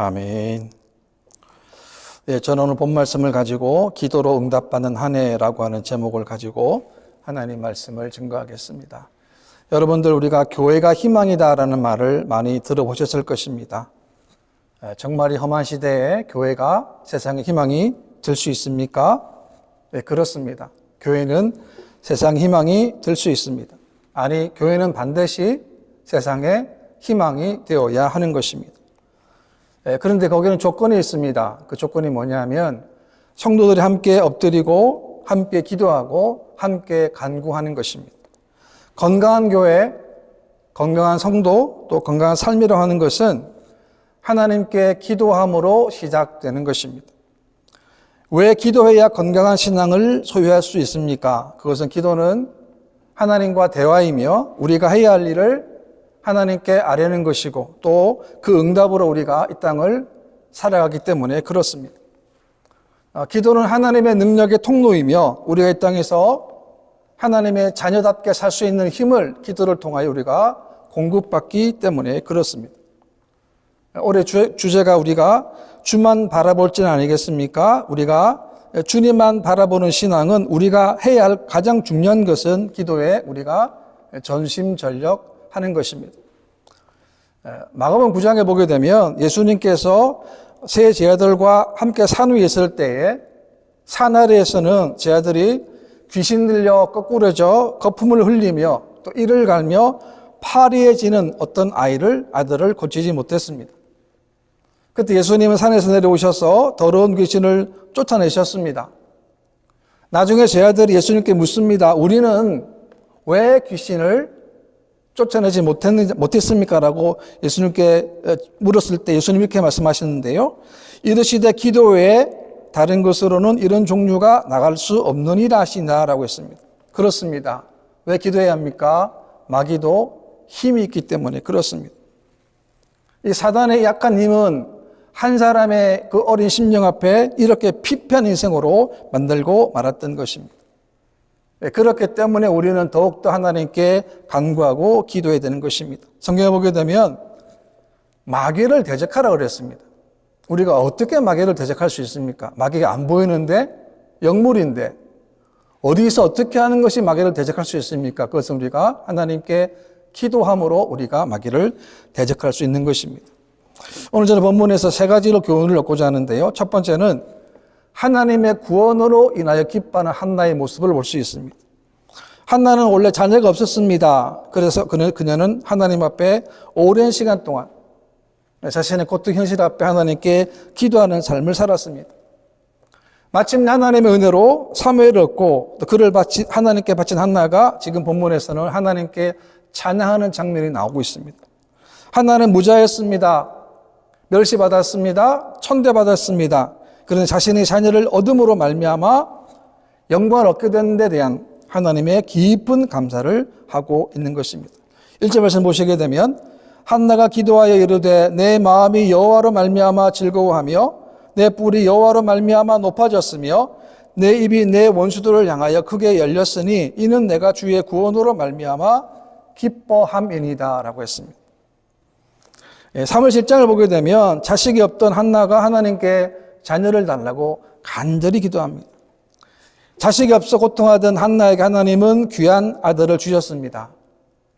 아멘. 예, 저는 오늘 본 말씀을 가지고 기도로 응답받는 한 해라고 하는 제목을 가지고 하나님 말씀을 증거하겠습니다. 여러분들, 우리가 교회가 희망이다라는 말을 많이 들어보셨을 것입니다. 정말 이 험한 시대에 교회가 세상의 희망이 될 수 있습니까? 네, 그렇습니다. 교회는 세상의 희망이 될 수 있습니다. 아니, 교회는 반드시 세상의 희망이 되어야 하는 것입니다. 그런데 거기는 조건이 있습니다. 그 조건이 뭐냐면 성도들이 함께 엎드리고 함께 기도하고 함께 간구하는 것입니다. 건강한 교회, 건강한 성도, 또 건강한 삶이라고 하는 것은 하나님께 기도함으로 시작되는 것입니다. 왜 기도해야 건강한 신앙을 소유할 수 있습니까? 그것은 기도는 하나님과 대화이며 우리가 해야 할 일을 하나님께 아뢰는 것이고 또 그 응답으로 우리가 이 땅을 살아가기 때문에 그렇습니다. 기도는 하나님의 능력의 통로이며 우리가 이 땅에서 하나님의 자녀답게 살 수 있는 힘을 기도를 통하여 우리가 공급받기 때문에 그렇습니다. 올해 주제가 우리가 주만 바라볼지는 아니겠습니까? 우리가 주님만 바라보는 신앙은 우리가 해야 할 가장 중요한 것은 기도에 우리가 전심전력하는 것입니다. 마가복음 9장에 보게 되면 예수님께서 세 제자들과 함께 산 위에 있을 때에 산 아래에서는 제자들이 귀신 들려 거꾸러져 거품을 흘리며 또 이를 갈며 파리해지는 어떤 아들을 고치지 못했습니다. 그때 예수님은 산에서 내려오셔서 더러운 귀신을 쫓아내셨습니다. 나중에 제자들이 예수님께 묻습니다. 우리는 왜 귀신을 쫓아내지 못했습니까? 라고 예수님께 물었을 때 예수님 이렇게 말씀하셨는데요. 이르시되 기도 외에 다른 것으로는 이런 종류가 나갈 수 없느니라 하시나라고 했습니다. 그렇습니다. 왜 기도해야 합니까? 마귀도 힘이 있기 때문에 그렇습니다. 이 사단의 약한 힘은 한 사람의 그 어린 심령 앞에 이렇게 피폐한 인생으로 만들고 말았던 것입니다. 그렇기 때문에 우리는 더욱더 하나님께 간구하고 기도해야 되는 것입니다. 성경에 보게 되면 마귀를 대적하라고 그랬습니다. 우리가 어떻게 마귀를 대적할 수 있습니까? 마귀가 안 보이는데 영물인데 어디서 어떻게 하는 것이 마귀를 대적할 수 있습니까? 그것은 우리가 하나님께 기도함으로 우리가 마귀를 대적할 수 있는 것입니다. 오늘 저는 본문에서 세 가지로 교훈을 얻고자 하는데요. 첫 번째는 하나님의 구원으로 인하여 기뻐하는 한나의 모습을 볼 수 있습니다. 한나는 원래 자녀가 없었습니다. 그래서 그녀는 하나님 앞에 오랜 시간 동안 자신의 고통 현실 앞에 하나님께 기도하는 삶을 살았습니다. 마침내 하나님의 은혜로 사무엘을 얻고 또 그를 하나님께 바친 한나가 지금 본문에서는 하나님께 찬양하는 장면이 나오고 있습니다. 한나는 무자였습니다. 멸시받았습니다. 천대받았습니다. 그런데 자신의 자녀를 얻음으로 말미암아 영광을 얻게 된 데 대한 하나님의 깊은 감사를 하고 있는 것입니다. 1절 말씀 보시게 되면 한나가 기도하여 이르되 내 마음이 여호와로 말미암아 즐거워하며 내 뿔이 여호와로 말미암아 높아졌으며 내 입이 내 원수들을 향하여 크게 열렸으니 이는 내가 주의 구원으로 말미암아 기뻐함이니이다 라고 했습니다. 3월 10장을 보게 되면 자식이 없던 한나가 하나님께 자녀를 달라고 간절히 기도합니다. 자식이 없어 고통하던 한나에게 하나님은 귀한 아들을 주셨습니다.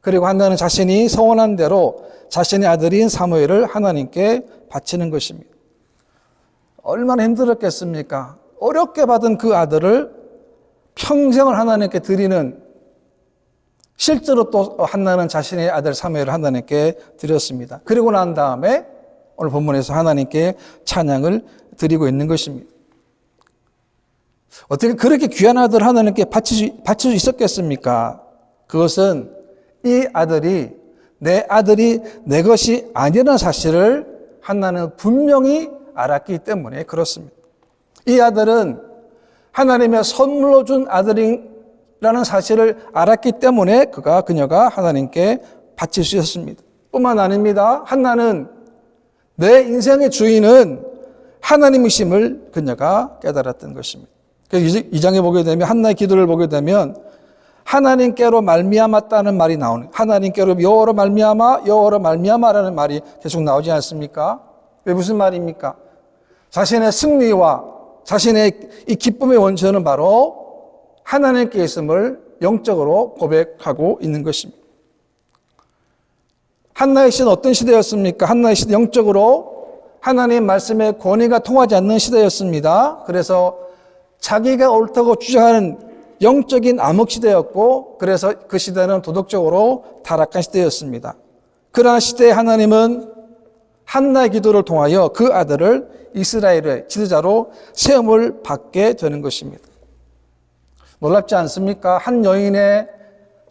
그리고 한나는 자신이 서원한 대로 자신의 아들인 사무엘을 하나님께 바치는 것입니다. 얼마나 힘들었겠습니까? 어렵게 받은 그 아들을 평생을 하나님께 드리는, 실제로 또 한나는 자신의 아들 사무엘을 하나님께 드렸습니다. 그리고 난 다음에 오늘 본문에서 하나님께 찬양을 드리고 있는 것입니다. 어떻게 그렇게 귀한 아들을 하나님께 바칠 수 있었겠습니까? 그것은 이 아들이 내 것이 아니라는 사실을 한나는 분명히 알았기 때문에 그렇습니다. 이 아들은 하나님의 선물로 준 아들이라는 사실을 알았기 때문에 그녀가 하나님께 바칠 수 있었습니다. 뿐만 아닙니다. 한나는 내 인생의 주인은 하나님이심을 그녀가 깨달았던 것입니다. 그래서 2장에 보게 되면 한나의 기도를 보게 되면 하나님께로 말미암았다는 말이 나오는, 하나님께로 여호와로 말미암아라는 말이 계속 나오지 않습니까? 왜 무슨 말입니까? 자신의 승리와 자신의 이 기쁨의 원천은 바로 하나님께 있음을 영적으로 고백하고 있는 것입니다. 한나의 시대는 어떤 시대였습니까? 한나의 시대 영적으로 하나님 말씀의 권위가 통하지 않는 시대였습니다. 그래서 자기가 옳다고 주장하는 영적인 암흑시대였고, 그래서 그 시대는 도덕적으로 타락한 시대였습니다. 그러한 시대에 하나님은 한나의 기도를 통하여 그 아들을 이스라엘의 지도자로 세움을 받게 되는 것입니다. 놀랍지 않습니까? 한 여인의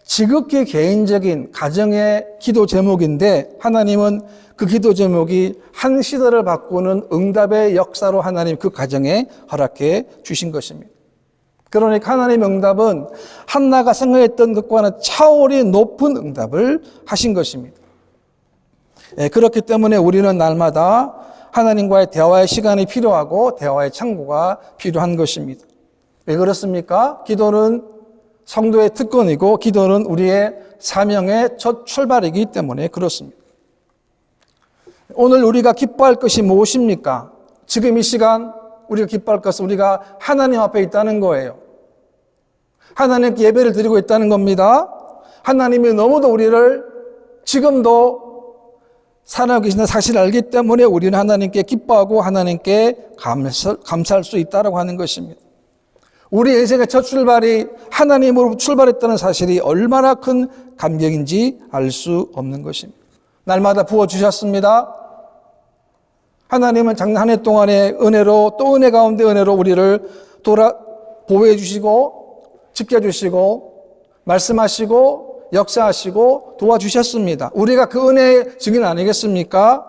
지극히 개인적인 가정의 기도 제목인데 하나님은 그 기도 제목이 한 시대를 바꾸는 응답의 역사로 하나님 그 가정에 허락해 주신 것입니다. 그러니까 하나님의 응답은 한나가 생각했던 것과는 차원이 높은 응답을 하신 것입니다. 그렇기 때문에 우리는 날마다 하나님과의 대화의 시간이 필요하고 대화의 창구가 필요한 것입니다. 왜 그렇습니까? 기도는 성도의 특권이고 기도는 우리의 사명의 첫 출발이기 때문에 그렇습니다. 오늘 우리가 기뻐할 것이 무엇입니까? 지금 이 시간 우리가 기뻐할 것은 우리가 하나님 앞에 있다는 거예요. 하나님께 예배를 드리고 있다는 겁니다. 하나님이 너무도 우리를 지금도 사랑하고 계시는 사실을 알기 때문에 우리는 하나님께 기뻐하고 하나님께 감사할 수 있다고 하는 것입니다. 우리 인생의 첫 출발이 하나님으로 출발했다는 사실이 얼마나 큰 감격인지 알 수 없는 것입니다. 날마다 부어주셨습니다. 하나님은 작년 한 해 동안의 은혜로 또 은혜 가운데 은혜로 우리를 보호해 주시고 지켜주시고 말씀하시고 역사하시고 도와주셨습니다. 우리가 그 은혜의 증인 아니겠습니까?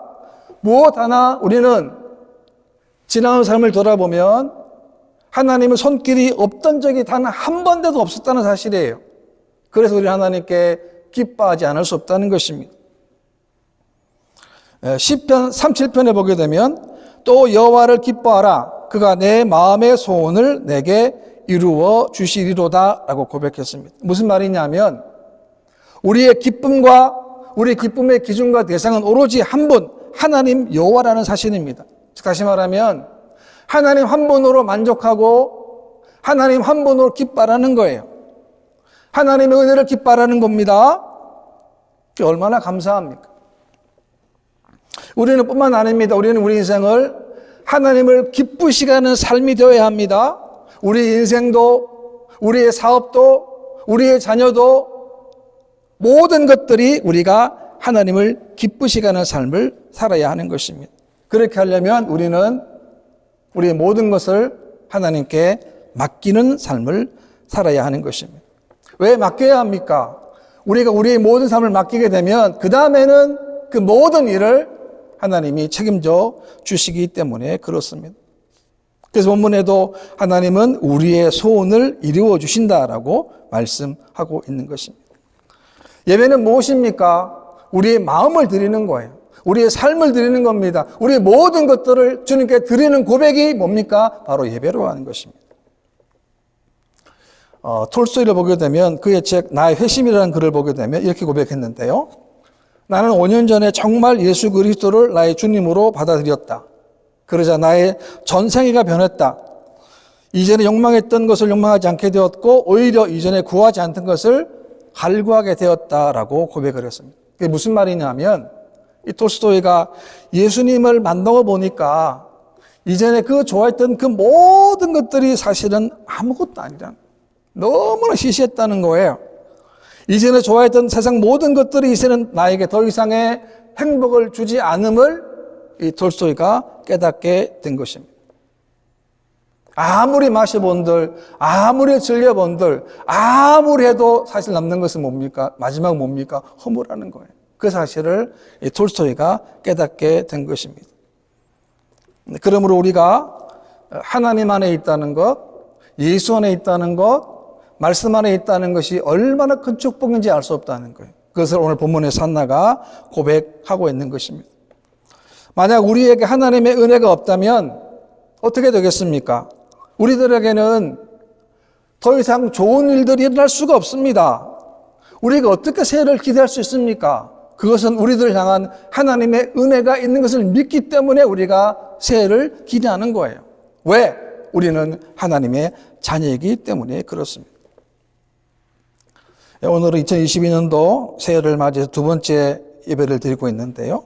무엇 하나 우리는 지나온 삶을 돌아보면 하나님의 손길이 없던 적이 단 한 번도 없었다는 사실이에요. 그래서 우리 하나님께 기뻐하지 않을 수 없다는 것입니다. 시편 37편에 보게 되면 또 여호와를 기뻐하라 그가 내 마음의 소원을 내게 이루어 주시리로다 라고 고백했습니다. 무슨 말이냐면 우리의 기쁨과 우리 기쁨의 기준과 대상은 오로지 한 분 하나님 여호와라는 사실입니다. 다시 말하면 하나님 한 분으로 만족하고 하나님 한 분으로 기뻐하라는 거예요. 하나님의 은혜를 기뻐하라는 겁니다. 그게 얼마나 감사합니까? 우리는 뿐만 아닙니다. 우리는 우리 인생을 하나님을 기쁘시게 하는 삶이 되어야 합니다. 우리 인생도 우리의 사업도 우리의 자녀도 모든 것들이 우리가 하나님을 기쁘시게 하는 삶을 살아야 하는 것입니다. 그렇게 하려면 우리는 우리의 모든 것을 하나님께 맡기는 삶을 살아야 하는 것입니다. 왜 맡겨야 합니까? 우리가 우리의 모든 삶을 맡기게 되면 그 다음에는 그 모든 일을 하나님이 책임져 주시기 때문에 그렇습니다. 그래서 본문에도 하나님은 우리의 소원을 이루어 주신다라고 말씀하고 있는 것입니다. 예배는 무엇입니까? 우리의 마음을 드리는 거예요. 우리의 삶을 드리는 겁니다. 우리의 모든 것들을 주님께 드리는 고백이 뭡니까? 바로 예배로 하는 것입니다. 톨스토이를 보게 되면 그의 책 나의 회심이라는 글을 보게 되면 이렇게 고백했는데요. 나는 5년 전에 정말 예수 그리스도를 나의 주님으로 받아들였다. 그러자 나의 전생애가 변했다. 이전에 욕망했던 것을 욕망하지 않게 되었고 오히려 이전에 구하지 않던 것을 갈구하게 되었다라고 고백을 했습니다. 그게 무슨 말이냐면 이 톨스토이가 예수님을 만나고 보니까 이전에 그 좋아했던 그 모든 것들이 사실은 아무것도 아니라 너무나 시시했다는 거예요. 이전에 좋아했던 세상 모든 것들이 이제는 나에게 더 이상의 행복을 주지 않음을 이 톨스토이가 깨닫게 된 것입니다. 아무리 마셔본들, 아무리 즐겨본들, 아무리 해도 사실 남는 것은 뭡니까? 마지막 뭡니까? 허무라는 거예요. 그 사실을 이 톨스토이가 깨닫게 된 것입니다. 그러므로 우리가 하나님 안에 있다는 것, 예수 안에 있다는 것, 말씀 안에 있다는 것이 얼마나 큰 축복인지 알 수 없다는 거예요. 그것을 오늘 본문에서 한나가 고백하고 있는 것입니다. 만약 우리에게 하나님의 은혜가 없다면 어떻게 되겠습니까? 우리들에게는 더 이상 좋은 일들이 일어날 수가 없습니다. 우리가 어떻게 새해를 기대할 수 있습니까? 그것은 우리들을 향한 하나님의 은혜가 있는 것을 믿기 때문에 우리가 새해를 기대하는 거예요. 왜? 우리는 하나님의 자녀이기 때문에 그렇습니다. 오늘은 2022년도 새해를 맞이해서 두 번째 예배를 드리고 있는데요.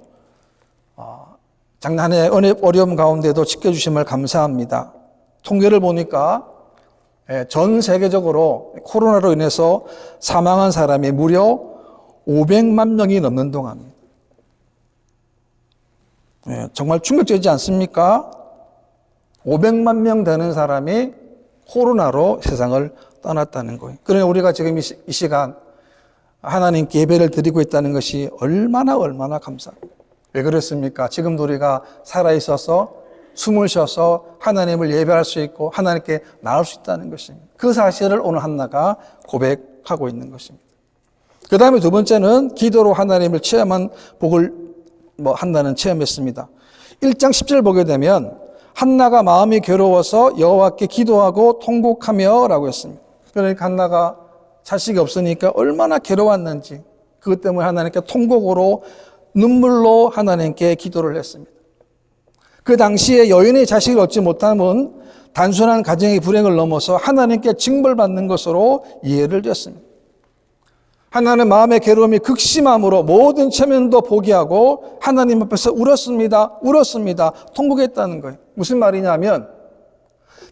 작년 한 해 어려움 가운데도 지켜주심을 감사합니다. 통계를 보니까 전 세계적으로 코로나로 인해서 사망한 사람이 무려 500만 명이 넘는 동안입니다. 정말 충격적이지 않습니까? 500만 명 되는 사람이 코로나로 세상을 떠났다는 거예요. 그러니 우리가 지금 이 시간 하나님께 예배를 드리고 있다는 것이 얼마나 감사합니다. 왜 그렇습니까? 지금도 우리가 살아있어서 숨을 쉬어서 하나님을 예배할 수 있고 하나님께 나올 수 있다는 것입니다. 그 사실을 오늘 한나가 고백하고 있는 것입니다. 그 다음에 두 번째는 기도로 하나님을 체험한 복을 한나는 체험했습니다. 1장 10절 보게 되면 한나가 마음이 괴로워서 여호와께 기도하고 통곡하며 라고 했습니다. 그러니까 한나가 자식이 없으니까 얼마나 괴로웠는지 그것 때문에 하나님께 통곡으로 눈물로 하나님께 기도를 했습니다. 그 당시에 여인의 자식을 얻지 못하면 단순한 가정의 불행을 넘어서 하나님께 징벌받는 것으로 이해를 했습니다. 하나는 마음의 괴로움이 극심함으로 모든 체면도 포기하고 하나님 앞에서 울었습니다. 통곡했다는 거예요. 무슨 말이냐면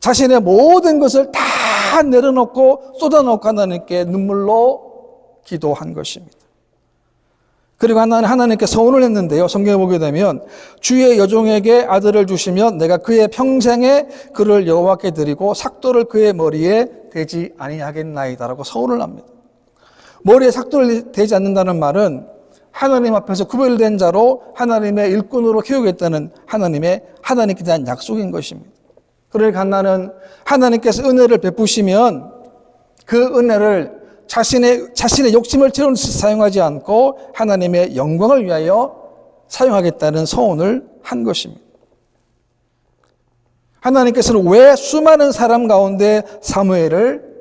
자신의 모든 것을 다 내려놓고 쏟아놓고 하나님께 눈물로 기도한 것입니다. 그리고 하나는 하나님께 서원을 했는데요. 성경에 보게 되면 주의 여종에게 아들을 주시면 내가 그의 평생에 그를 여호와께 드리고 삭도를 그의 머리에 대지 아니하겠나이다라고 서원을 합니다. 머리에 삭도를 대지 않는다는 말은 하나님 앞에서 구별된 자로 하나님의 일꾼으로 키우겠다는 하나님께 대한 약속인 것입니다. 그러니까 한나는 하나님께서 은혜를 베푸시면 그 은혜를 자신의 욕심을 채우는 데 사용하지 않고 하나님의 영광을 위하여 사용하겠다는 서원을 한 것입니다. 하나님께서는 왜 수많은 사람 가운데 사무엘을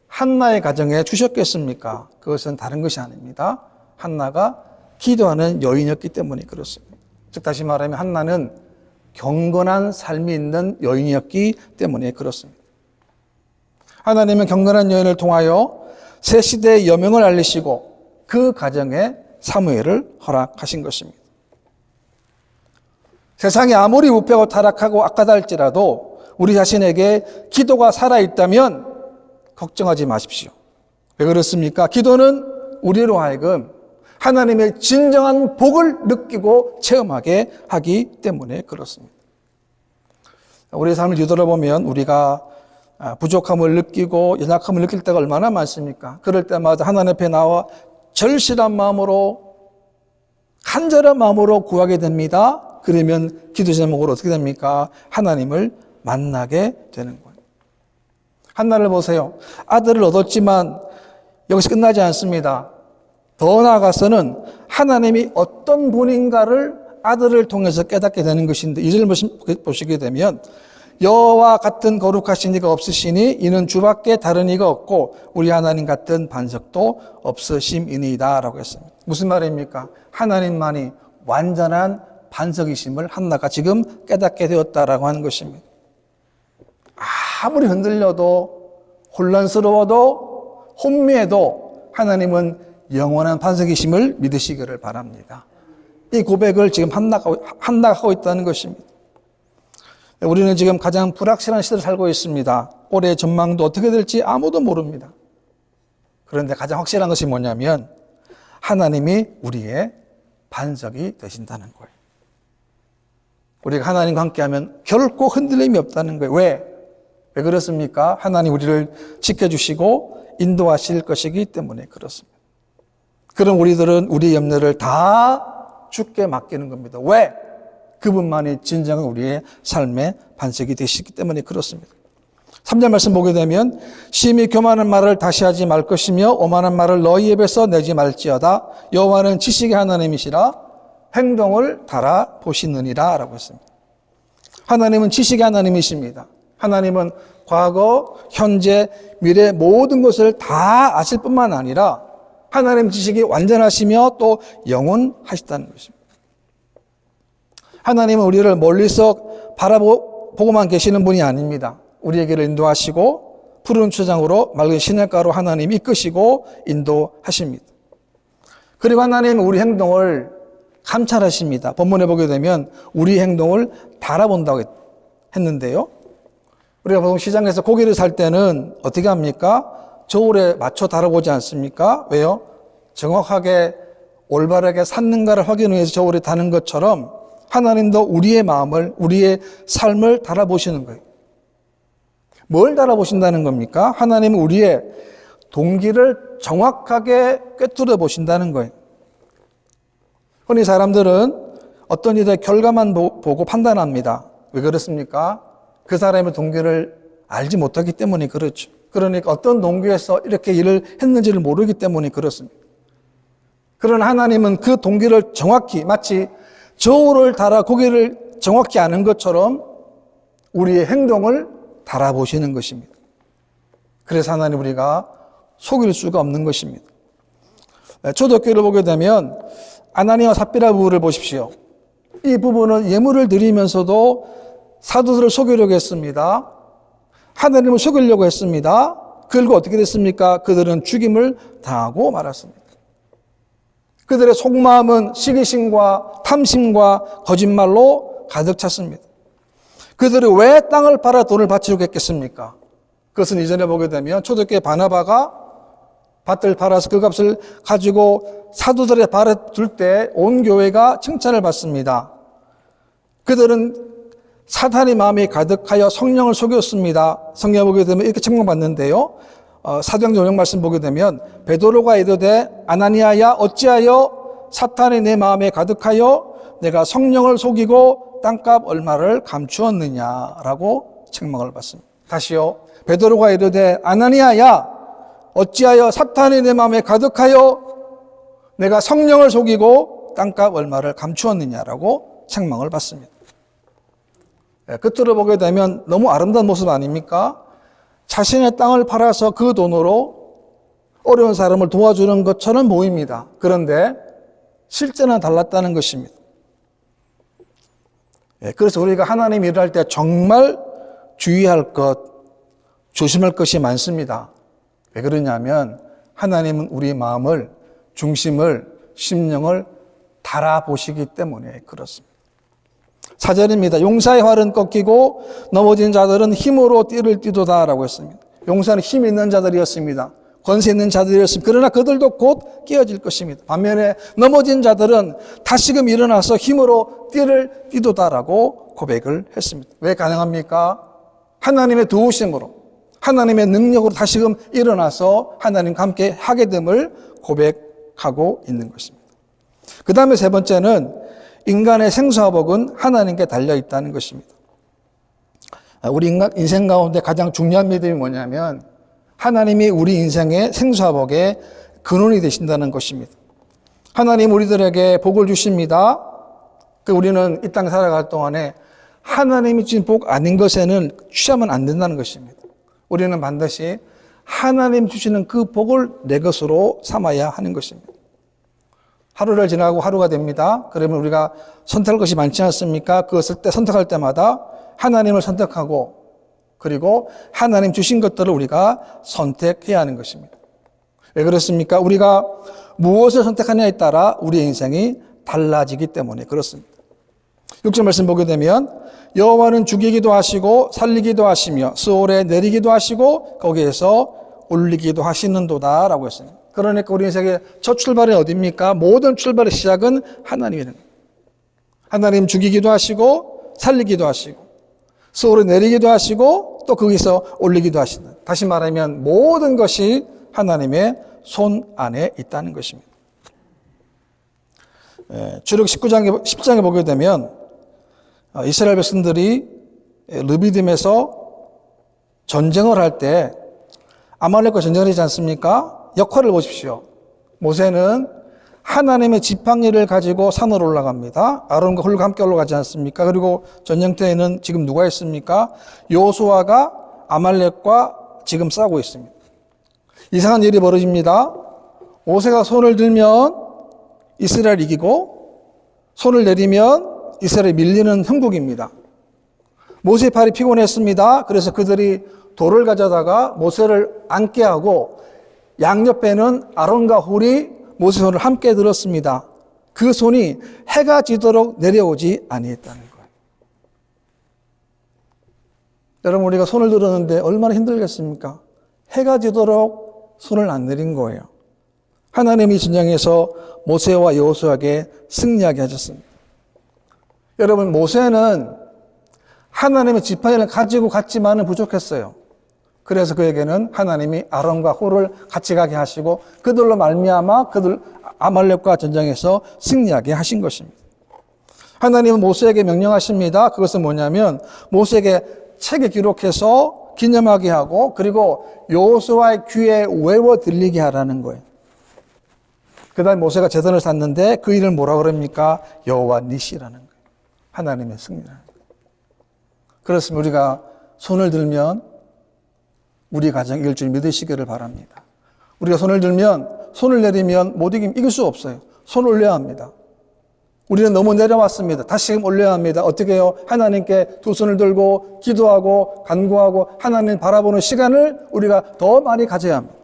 한나의 가정에 주셨겠습니까? 그것은 다른 것이 아닙니다. 한나가 기도하는 여인이었기 때문에 그렇습니다. 즉 다시 말하면 한나는 경건한 삶이 있는 여인이었기 때문에 그렇습니다. 하나님은 경건한 여인을 통하여 새 시대의 여명을 알리시고 그 가정에 사무엘을 허락하신 것입니다. 세상이 아무리 우패하고 타락하고 악하다 할지라도 우리 자신에게 기도가 살아있다면 걱정하지 마십시오. 왜 그렇습니까? 기도는 우리로 하여금 하나님의 진정한 복을 느끼고 체험하게 하기 때문에 그렇습니다. 우리의 삶을 뒤돌아보면 우리가 부족함을 느끼고 연약함을 느낄 때가 얼마나 많습니까? 그럴 때마다 하나님 앞에 나와 절실한 마음으로 간절한 마음으로 구하게 됩니다. 그러면 기도 제목으로 어떻게 됩니까? 하나님을 만나게 되는 거예요. 한나를 보세요. 아들을 얻었지만 여기서 끝나지 않습니다. 더 나아가서는 하나님이 어떤 분인가를 아들을 통해서 깨닫게 되는 것인데 2절 보시게 되면 여호와 같은 거룩하신 이가 없으시니 이는 주밖에 다른 이가 없고 우리 하나님 같은 반석도 없으심이니이다 라고 했습니다. 무슨 말입니까? 하나님만이 완전한 반석이심을 한나가 지금 깨닫게 되었다라고 하는 것입니다. 아무리 흔들려도 혼란스러워도 혼미해도 하나님은 영원한 반석이심을 믿으시기를 바랍니다. 이 고백을 지금 한나가 하고 있다는 것입니다. 우리는 지금 가장 불확실한 시대를 살고 있습니다. 올해의 전망도 어떻게 될지 아무도 모릅니다. 그런데 가장 확실한 것이 뭐냐면 하나님이 우리의 반석이 되신다는 거예요. 우리가 하나님과 함께하면 결코 흔들림이 없다는 거예요. 왜 그렇습니까? 하나님 우리를 지켜주시고 인도하실 것이기 때문에 그렇습니다. 그럼 우리들은 우리의 염려를 다 주께 맡기는 겁니다. 왜? 그분만이 진정한 우리의 삶의 반석이 되시기 때문에 그렇습니다. 3절 말씀 보게 되면 심히 교만한 말을 다시 하지 말 것이며 오만한 말을 너희 입에서 내지 말지어다. 여호와는 지식의 하나님이시라 행동을 달아보시느니라 라고 했습니다. 하나님은 지식의 하나님이십니다. 하나님은 과거, 현재, 미래 모든 것을 다 아실 뿐만 아니라 하나님 지식이 완전하시며 또 영원하시다는 것입니다. 하나님은 우리를 멀리서 바라보고만 계시는 분이 아닙니다. 우리에게를 인도하시고 푸른 초장으로 맑은 시냇가로 하나님 이끄시고 인도하십니다. 그리고 하나님은 우리 행동을 감찰하십니다. 본문에 보게 되면 우리 행동을 달아본다고 했는데요. 우리가 보통 시장에서 고기를 살 때는 어떻게 합니까? 저울에 맞춰 달아보지 않습니까? 왜요? 정확하게 올바르게 샀는가를 확인하기 위해서 저울에 다는 것처럼 하나님도 우리의 마음을, 우리의 삶을 달아보시는 거예요. 뭘 달아보신다는 겁니까? 하나님은 우리의 동기를 정확하게 꿰뚫어 보신다는 거예요. 흔히 사람들은 어떤 일의 결과만 보고 판단합니다. 왜 그렇습니까? 그 사람의 동기를 알지 못하기 때문에 그렇죠. 그러니까 어떤 동기에서 이렇게 일을 했는지를 모르기 때문에 그렇습니다. 그러나 하나님은 그 동기를 정확히 마치 저울을 달아 고기를 정확히 아는 것처럼 우리의 행동을 달아보시는 것입니다. 그래서 하나님 우리가 속일 수가 없는 것입니다. 초대교회를 보게 되면 아나니아와 삽비라 부부를 보십시오. 이 부부는 예물을 드리면서도 사도들을 속이려고 했습니다. 하나님을 속이려고 했습니다. 그리고 어떻게 됐습니까? 그들은 죽임을 당하고 말았습니다. 그들의 속마음은 시기심과 탐심과 거짓말로 가득 찼습니다. 그들이 왜 땅을 팔아 돈을 바치려고 했겠습니까? 그것은 이전에 보게 되면 초대교회 바나바가 밭을 팔아서 그 값을 가지고 사도들의 발에 둘 때 온 교회가 칭찬을 받습니다. 그들은 사탄의 마음이 가득하여 성령을 속였습니다. 성경에 보게 되면 이렇게 책망받는데요. 사도행전 5장 말씀 보게 되면 베드로가 이르되 아나니아야 어찌하여 사탄이 내 마음에 가득하여 내가 성령을 속이고 땅값 얼마를 감추었느냐라고 책망을 받습니다. 다시요. 베드로가 이르되 아나니아야 어찌하여 사탄이 내 마음에 가득하여 내가 성령을 속이고 땅값 얼마를 감추었느냐라고 책망을 받습니다. 끝으로 보게 되면 너무 아름다운 모습 아닙니까? 자신의 땅을 팔아서 그 돈으로 어려운 사람을 도와주는 것처럼 보입니다. 그런데 실제는 달랐다는 것입니다. 그래서 우리가 하나님 일을 할 때 정말 주의할 것, 조심할 것이 많습니다. 왜 그러냐면 하나님은 우리 마음을, 중심을, 심령을 달아보시기 때문에 그렇습니다. 4절입니다. 용사의 활은 꺾이고 넘어진 자들은 힘으로 띠를 띠도다라고 했습니다. 용사는 힘 있는 자들이었습니다. 권세 있는 자들이었습니다. 그러나 그들도 곧 깨어질 것입니다. 반면에 넘어진 자들은 다시금 일어나서 힘으로 띠를 띠도다라고 고백을 했습니다. 왜 가능합니까? 하나님의 도우심으로, 하나님의 능력으로 다시금 일어나서 하나님과 함께 하게 됨을 고백하고 있는 것입니다. 그 다음에 세 번째는 인간의 생사복은 하나님께 달려있다는 것입니다. 우리 인생 가운데 가장 중요한 믿음이 뭐냐면 하나님이 우리 인생의 생사복의 근원이 되신다는 것입니다. 하나님 우리들에게 복을 주십니다. 우리는 이 땅 살아갈 동안에 하나님이 주신 복 아닌 것에는 취하면 안 된다는 것입니다. 우리는 반드시 하나님 주시는 그 복을 내 것으로 삼아야 하는 것입니다. 하루를 지나고 하루가 됩니다. 그러면 우리가 선택할 것이 많지 않습니까? 그것을 선택할 때마다 하나님을 선택하고 그리고 하나님 주신 것들을 우리가 선택해야 하는 것입니다. 왜 그렇습니까? 우리가 무엇을 선택하냐에 따라 우리의 인생이 달라지기 때문에 그렇습니다. 6절 말씀 보게 되면 여호와는 죽이기도 하시고 살리기도 하시며 스올에 내리기도 하시고 거기에서 올리기도 하시는도다 라고 했습니다. 그러니까 우리 인생의 첫 출발이 어디입니까? 모든 출발의 시작은 하나님이라는 거예요. 하나님 죽이기도 하시고 살리기도 하시고 스올에 내리기도 하시고 또 거기서 올리기도 하신다. 다시 말하면 모든 것이 하나님의 손 안에 있다는 것입니다. 출애굽 10장에 보게 되면 이스라엘 백성들이 르비딤에서 전쟁을 할 때 아말렉과 전쟁을 하지 않습니까? 역할을 보십시오. 모세는 하나님의 지팡이를 가지고 산으로 올라갑니다. 아론과 홀과 함께 올라가지 않습니까? 그리고 전쟁터에는 지금 누가 있습니까? 여호수아가 아말렉과 지금 싸우고 있습니다. 이상한 일이 벌어집니다. 모세가 손을 들면 이스라엘 이기고 손을 내리면 이스라엘이 밀리는 형국입니다. 모세의 팔이 피곤했습니다. 그래서 그들이 돌을 가져다가 모세를 앉게 하고 양옆에는 아론과 홀이 모세 손을 함께 들었습니다. 그 손이 해가 지도록 내려오지 아니했다는 거예요. 여러분, 우리가 손을 들었는데 얼마나 힘들겠습니까? 해가 지도록 손을 안 내린 거예요. 하나님이 진영에서 모세와 여호수아에게 승리하게 하셨습니다. 여러분, 모세는 하나님의 지팡이를 가지고 갔지만은 부족했어요. 그래서 그에게는 하나님이 아론과 홀을 같이 가게 하시고 그들로 말미암아 그들 아말렉과 전쟁에서 승리하게 하신 것입니다. 하나님은 모세에게 명령하십니다. 그것은 뭐냐면 모세에게 책에 기록해서 기념하게 하고 그리고 여호수아의 귀에 외워 들리게 하라는 거예요. 그 다음에 모세가 제단을 샀는데 그 일을 뭐라 그럽니까? 여호와 니시라는 거예요. 하나님의 승리라는 거예요. 그렇습니다. 우리가 손을 들면 우리 가정 이길 줄 믿으시기를 바랍니다. 우리가 손을 들면 손을 내리면 못 이길 수 없어요. 손 올려야 합니다. 우리는 너무 내려왔습니다. 다시금 올려야 합니다. 어떻게 해요? 하나님께 두 손을 들고 기도하고 간구하고 하나님 바라보는 시간을 우리가 더 많이 가져야 합니다.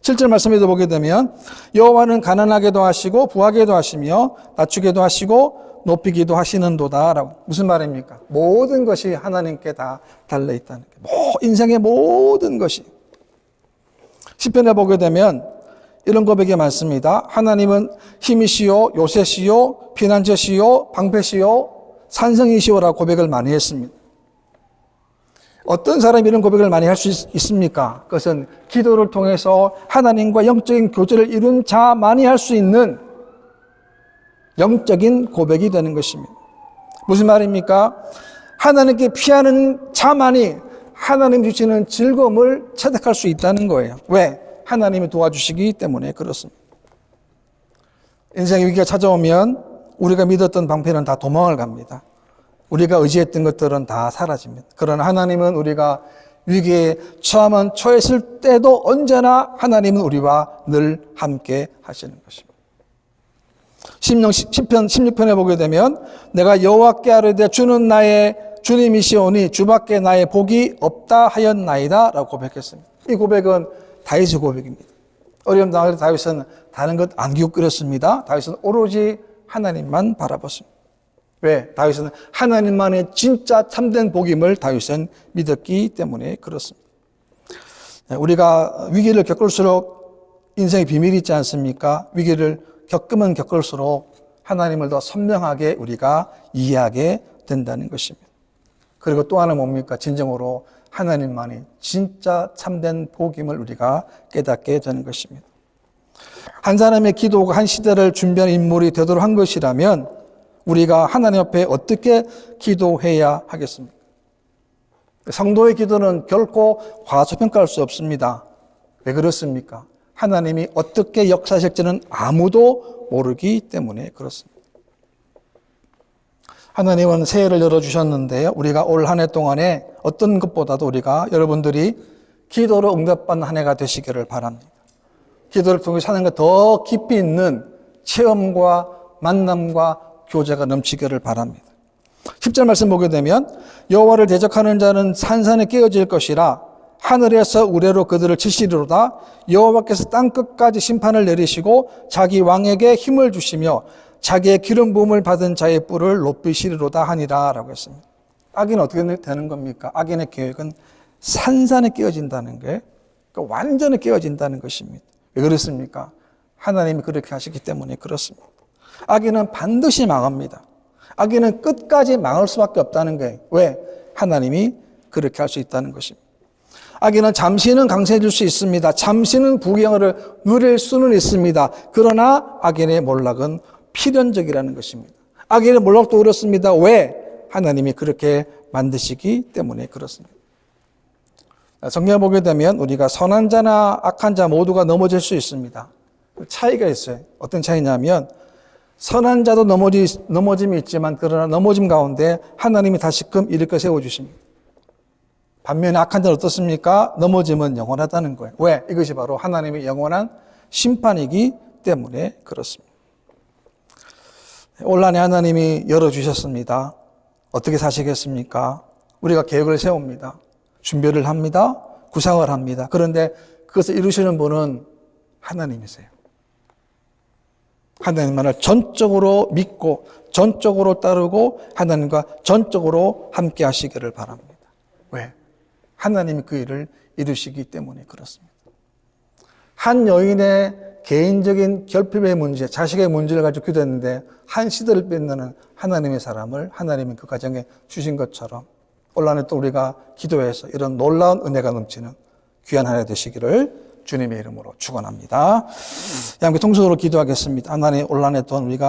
7절 말씀에도 보게 되면 여호와는 가난하게도 하시고 부하게도 하시며 낮추게도 하시고 높이기도 하시는도다 라고. 무슨 말입니까? 모든 것이 하나님께 다 달려있다는 거예요. 인생의 모든 것이. 시편에 보게 되면 이런 고백이 많습니다. 하나님은 힘이시요 요새시요 피난처시요 방패시요 산성이시오라고 고백을 많이 했습니다. 어떤 사람이 이런 고백을 많이 할 수 있습니까? 그것은 기도를 통해서 하나님과 영적인 교제를 이룬 자만이 할 수 있는 영적인 고백이 되는 것입니다. 무슨 말입니까? 하나님께 피하는 자만이 하나님 주시는 즐거움을 체득할 수 있다는 거예요. 왜? 하나님이 도와주시기 때문에 그렇습니다. 인생의 위기가 찾아오면 우리가 믿었던 방패는 다 도망을 갑니다. 우리가 의지했던 것들은 다 사라집니다. 그러나 하나님은 우리가 위기에 처했을 때도 언제나 하나님은 우리와 늘 함께 하시는 것입니다. 시편 16편에 보게 되면 내가 여호와께 아뢰되 주는 나의 주님이시오니 주밖에 나의 복이 없다 하였나이다 라고 고백했습니다. 이 고백은 다윗의 고백입니다. 어려움 당할 때 다윗은 다른 것 안 기웃거렸습니다. 다윗은 오로지 하나님만 바라봤습니다. 왜? 다윗은 하나님만의 진짜 참된 복임을 다윗은 믿었기 때문에 그렇습니다. 우리가 위기를 겪을수록 인생의 비밀이 있지 않습니까? 위기를 겪으면 겪을수록 하나님을 더 선명하게 우리가 이해하게 된다는 것입니다. 그리고 또 하나 뭡니까? 진정으로 하나님만이 진짜 참된 복임을 우리가 깨닫게 되는 것입니다. 한 사람의 기도가 한 시대를 준비하는 인물이 되도록 한 것이라면 우리가 하나님 앞에 어떻게 기도해야 하겠습니까? 성도의 기도는 결코 과소평가할 수 없습니다. 왜 그렇습니까? 하나님이 어떻게 역사하실지는 아무도 모르기 때문에 그렇습니다. 하나님은 새해를 열어주셨는데요. 우리가 올 한 해 동안에 어떤 것보다도 우리가 여러분들이 기도로 응답받는 한 해가 되시기를 바랍니다. 기도를 통해 사는 것 더 깊이 있는 체험과 만남과 교제가 넘치기를 바랍니다. 10절 말씀 보게 되면 여호와를 대적하는 자는 산산에 깨어질 것이라 하늘에서 우레로 그들을 치시리로다. 여호와께서 땅끝까지 심판을 내리시고 자기 왕에게 힘을 주시며 자기의 기름 부음을 받은 자의 뿔을 높이시리로다 하니라 라고 했습니다. 악인은 어떻게 되는 겁니까? 악인의 계획은 산산에 깨어진다는 거예요. 그러니까 완전히 깨어진다는 것입니다. 왜 그렇습니까? 하나님이 그렇게 하시기 때문에 그렇습니다. 악인은 반드시 망합니다. 악인은 끝까지 망할 수밖에 없다는 거예요. 왜? 하나님이 그렇게 할 수 있다는 것입니다. 악인은 잠시는 강세해질 수 있습니다. 잠시는 부귀영화를 누릴 수는 있습니다. 그러나 악인의 몰락은 필연적이라는 것입니다. 악인의 몰락도 그렇습니다. 왜? 하나님이 그렇게 만드시기 때문에 그렇습니다. 성경을 보게 되면 우리가 선한 자나 악한 자 모두가 넘어질 수 있습니다. 차이가 있어요. 어떤 차이냐면 선한 자도 넘어짐이 있지만 그러나 넘어짐 가운데 하나님이 다시금 일으켜 세워주십니다. 반면에 악한 자는 어떻습니까? 넘어짐은 영원하다는 거예요. 왜? 이것이 바로 하나님의 영원한 심판이기 때문에 그렇습니다. 올 한해 하나님이 열어주셨습니다. 어떻게 사시겠습니까? 우리가 계획을 세웁니다. 준비를 합니다. 구상을 합니다. 그런데 그것을 이루시는 분은 하나님이세요. 하나님만을 전적으로 믿고 전적으로 따르고 하나님과 전적으로 함께 하시기를 바랍니다. 왜? 하나님이 그 일을 이루시기 때문에 그렇습니다. 한 여인의 개인적인 결핍의 문제, 자식의 문제를 가지고 기도했는데 한 시대를 뺏는 하나님의 사람을 하나님이 그 가정에 주신 것처럼 올 한해 또 우리가 기도해서 이런 놀라운 은혜가 넘치는 귀한 한 해 되시기를 주님의 이름으로 축원합니다. 함께 통성으로 기도하겠습니다. 하나님 올 한해 또한 우리가